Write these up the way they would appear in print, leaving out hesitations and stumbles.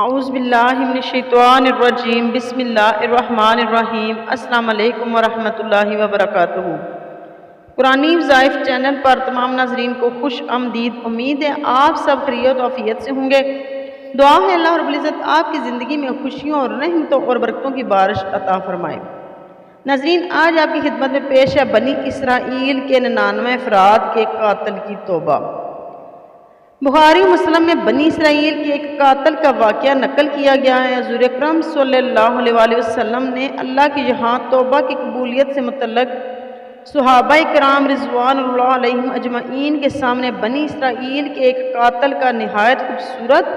اعوذ باللہ من الشیطان الرجیم بسم اللہ الرحمن الرحیم السلام علیکم ورحمۃ اللہ وبرکاتہ۔ قرآن وظائف چینل پر تمام ناظرین کو خوش آمدید۔ امید ہے آپ سب خیریت و عافیت سے ہوں گے۔ دعا ہے اللہ رب العزت آپ کی زندگی میں خوشیوں اور رحمتوں اور برکتوں کی بارش عطا فرمائے۔ ناظرین، آج آپ کی خدمت میں پیش ہے بنی اسرائیل کے 99 افراد کے قاتل کی توبہ۔ بخاری و مسلم میں بنی اسرائیل کے ایک قاتل کا واقعہ نقل کیا گیا ہے۔ حضور اکرم صلی اللہ علیہ وسلم نے اللہ کی یہاں توبہ کی قبولیت سے متعلق صحابہ کرام رضوان اللہ علیہم اجمعین کے سامنے بنی اسرائیل کے ایک قاتل کا نہایت خوبصورت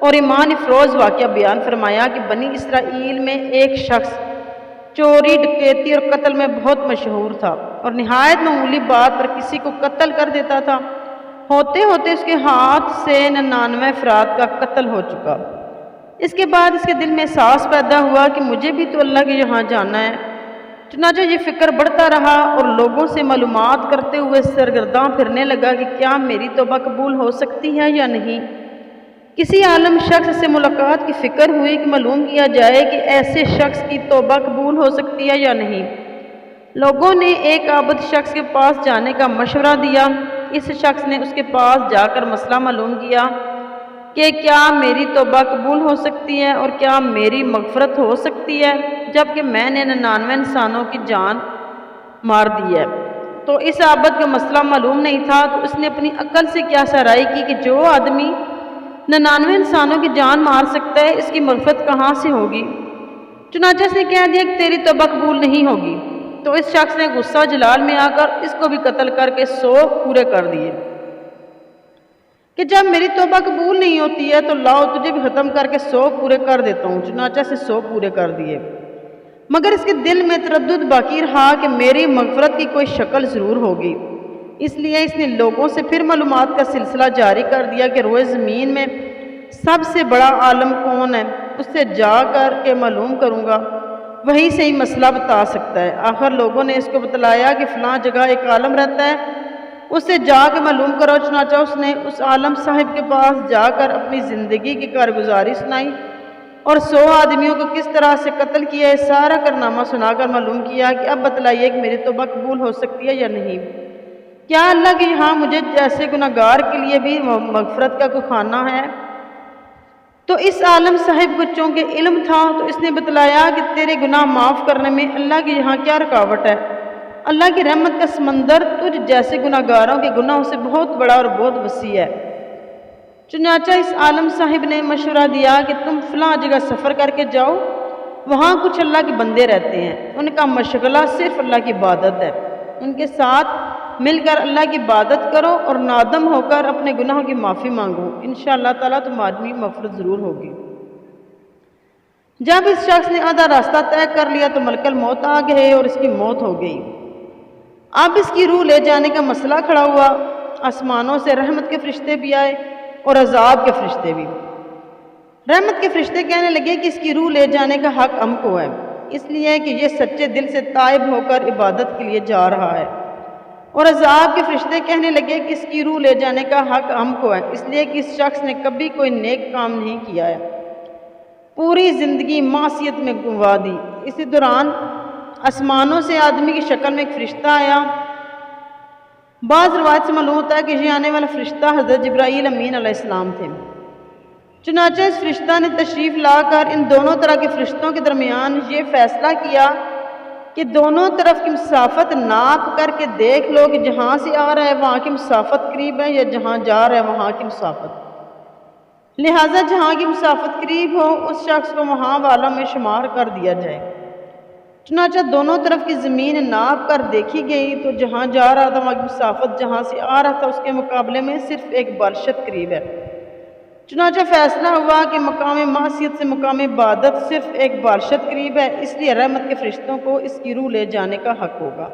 اور ایمان افروز واقعہ بیان فرمایا کہ بنی اسرائیل میں ایک شخص چوری، ڈکیتی اور قتل میں بہت مشہور تھا اور نہایت معمولی بات پر کسی کو قتل کر دیتا تھا۔ ہوتے ہوتے اس کے ہاتھ سے 99 افراد کا قتل ہو چکا۔ اس کے بعد اس کے دل میں احساس پیدا ہوا کہ مجھے بھی تو اللہ کے یہاں جانا ہے۔ چنانچہ یہ فکر بڑھتا رہا اور لوگوں سے معلومات کرتے ہوئے سرگرداں پھرنے لگا کہ کیا میری توبہ قبول ہو سکتی ہے یا نہیں۔ کسی عالم شخص سے ملاقات کی فکر ہوئی کہ معلوم کیا جائے کہ ایسے شخص کی توبہ قبول ہو سکتی ہے یا نہیں۔ لوگوں نے ایک عابد شخص کے پاس جانے کا مشورہ دیا۔ اس شخص نے اس کے پاس جا کر مسئلہ معلوم کیا کہ کیا میری توبہ قبول ہو سکتی ہے اور کیا میری مغفرت ہو سکتی ہے جبکہ میں نے 99 انسانوں کی جان مار دی ہے۔ تو اس عابد کا مسئلہ معلوم نہیں تھا، تو اس نے اپنی عقل سے قیاس رائے کی کہ جو آدمی 99 انسانوں کی جان مار سکتا ہے، اس کی مغفرت کہاں سے ہوگی۔ چنانچہ اس نے کہہ دیا کہ تیری توبہ قبول نہیں ہوگی۔ تو اس شخص نے غصہ جلال میں آ کر اس کو بھی قتل کر کے 100 پورے کر دیے کہ جب میری توبہ قبول نہیں ہوتی ہے تو لاؤ تجھے بھی ختم کر کے 100 پورے کر دیتا ہوں۔ چنانچہ سے 100 پورے کر دیے، مگر اس کے دل میں تردد باقی رہا کہ میری مغفرت کی کوئی شکل ضرور ہوگی۔ اس لیے اس نے لوگوں سے پھر معلومات کا سلسلہ جاری کر دیا کہ روئے زمین میں سب سے بڑا عالم کون ہے، اس سے جا کر کے معلوم کروں گا، وہی صحیح مسئلہ بتا سکتا ہے۔ آخر لوگوں نے اس کو بتلایا کہ فلاں جگہ ایک عالم رہتا ہے، اس سے جا کے معلوم کرو۔ چنانچہ اس نے اس عالم صاحب کے پاس جا کر اپنی زندگی کی کارگزاری سنائی اور 100 آدمیوں کو کس طرح سے قتل کیا ہے سارا کارنامہ سنا کر معلوم کیا کہ اب بتلائیے کہ میری توبہ قبول ہو سکتی ہے یا نہیں۔ کیا اللہ کے یہاں مجھے جیسے گناہگار کے لیے بھی مغفرت کا کوئی خانہ ہے؟ تو اس عالم صاحب کو چونکہ علم تھا تو اس نے بتلایا کہ تیرے گناہ معاف کرنے میں اللہ کے یہاں کیا رکاوٹ ہے۔ اللہ کی رحمت کا سمندر تجھ جیسے گناہگاروں کے گناہوں سے بہت بڑا اور بہت وسیع ہے۔ چنانچہ اس عالم صاحب نے مشورہ دیا کہ تم فلاں جگہ سفر کر کے جاؤ، وہاں کچھ اللہ کے بندے رہتے ہیں، ان کا مشغلہ صرف اللہ کی عبادت ہے، ان کے ساتھ مل کر اللہ کی عبادت کرو اور نادم ہو کر اپنے گناہوں کی معافی مانگو، انشاءاللہ تعالیٰ تمہاری مغفرت ضرور ہوگی۔ جب اس شخص نے آدھا راستہ طے کر لیا تو ملک الموت آ گئے اور اس کی موت ہو گئی۔ اب اس کی روح لے جانے کا مسئلہ کھڑا ہوا۔ آسمانوں سے رحمت کے فرشتے بھی آئے اور عذاب کے فرشتے بھی۔ رحمت کے فرشتے کہنے لگے کہ اس کی روح لے جانے کا حق ہم کو ہے، اس لیے کہ یہ سچے دل سے تائب ہو کر عبادت کے لیے جا رہا ہے، اور عذاب کے فرشتے کہنے لگے کہ اس کی روح لے جانے کا حق ہم کو ہے، اس لیے کہ اس شخص نے کبھی کوئی نیک کام نہیں کیا ہے، پوری زندگی معصیت میں گنوا دی۔ اسی دوران آسمانوں سے آدمی کی شکل میں ایک فرشتہ آیا۔ بعض روایت سے معلوم ہوتا ہے کہ یہ آنے والا فرشتہ حضرت جبرائیل امین علیہ السلام تھے۔ چنانچہ اس فرشتہ نے تشریف لا کر ان دونوں طرح کے فرشتوں کے درمیان یہ فیصلہ کیا کہ دونوں طرف کی مسافت ناپ کر کے دیکھ لو کہ جہاں سے آ رہا ہے وہاں کی مسافت قریب ہے یا جہاں جا رہا ہے وہاں کی مسافت، لہٰذا جہاں کی مسافت قریب ہو اس شخص کو وہاں والا میں شمار کر دیا جائے۔ چنانچہ دونوں طرف کی زمین ناپ کر دیکھی گئی تو جہاں جا رہا تھا وہاں کی مسافت جہاں سے آ رہا تھا اس کے مقابلے میں صرف ایک بارشت قریب ہے۔ چنانچہ فیصلہ ہوا کہ مقام معصیت سے مقام عبادت صرف ایک بارشت قریب ہے، اس لیے رحمت کے فرشتوں کو اس کی روح لے جانے کا حق ہوگا۔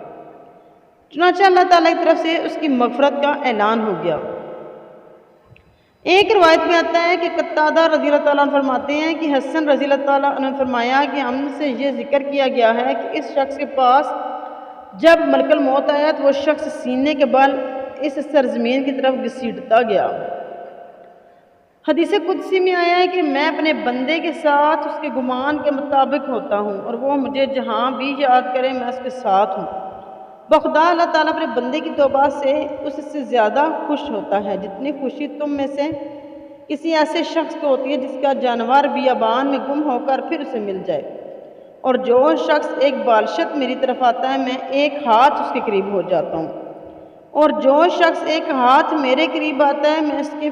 چنانچہ اللہ تعالیٰ کی طرف سے اس کی مغفرت کا اعلان ہو گیا۔ ایک روایت میں آتا ہے کہ قتادہ رضی اللہ تعالیٰ عنہ فرماتے ہیں کہ حسن رضی اللہ تعالیٰ عنہ فرمایا کہ ہم سے یہ ذکر کیا گیا ہے کہ اس شخص کے پاس جب ملک الموت آیا تو وہ شخص سینے کے بل اس سرزمین کی طرف گھسیٹتا گیا۔ حدیث قدسی میں آیا ہے کہ میں اپنے بندے کے ساتھ اس کے گمان کے مطابق ہوتا ہوں، اور وہ مجھے جہاں بھی یاد کرے میں اس کے ساتھ ہوں۔ بخدا اللہ تعالیٰ اپنے بندے کی توبہ سے اس سے زیادہ خوش ہوتا ہے جتنی خوشی تم میں سے کسی ایسے شخص کو ہوتی ہے جس کا جانور بیابان میں گم ہو کر پھر اسے مل جائے۔ اور جو شخص ایک بالشت میری طرف آتا ہے میں ایک ہاتھ اس کے قریب ہو جاتا ہوں، اور جو شخص ایک ہاتھ میرے قریب آتا ہے میں اس کے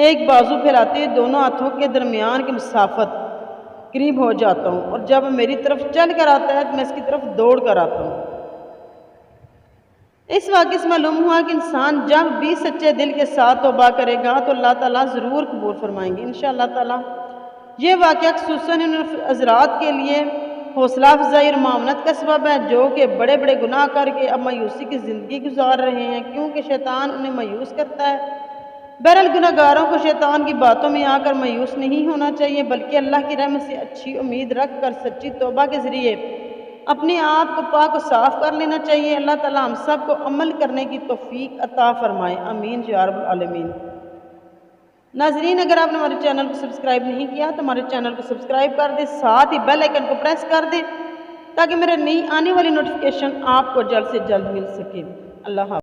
ایک بازو پھیلاتے ہوئے دونوں ہاتھوں کے درمیان کی مسافت قریب ہو جاتا ہوں، اور جب میری طرف چل کر آتا ہے تو میں اس کی طرف دوڑ کر آتا ہوں۔ اس واقعے سے معلوم ہوا کہ انسان جب بھی سچے دل کے ساتھ توبہ کرے گا تو اللہ تعالیٰ ضرور قبول فرمائیں گے انشاءاللہ تعالیٰ۔ یہ واقعہ خصوصاً ان حضرات کے لیے حوصلہ افزائی اور معاونت کا سبب ہے جو کہ بڑے بڑے گناہ کر کے اب مایوسی کی زندگی گزار رہے ہیں، کیونکہ شیطان انہیں مایوس کرتا ہے۔ بہرحال گناہ گاروں کو شیطان کی باتوں میں آ کر مایوس نہیں ہونا چاہیے، بلکہ اللہ کی رحمت سے اچھی امید رکھ کر سچی توبہ کے ذریعے اپنے آپ کو پاک و صاف کر لینا چاہیے۔ اللہ تعالیٰ ہم سب کو عمل کرنے کی توفیق عطا فرمائے، آمین یا رب العالمین۔ ناظرین، اگر آپ نے ہمارے چینل کو سبسکرائب نہیں کیا تو ہمارے چینل کو سبسکرائب کر دیں، ساتھ ہی بیل آئیکن کو پریس کر دیں تاکہ میرے نئی آنے والی نوٹیفیکیشن آپ کو جلد سے جلد مل سکے۔ اللہ حافظ۔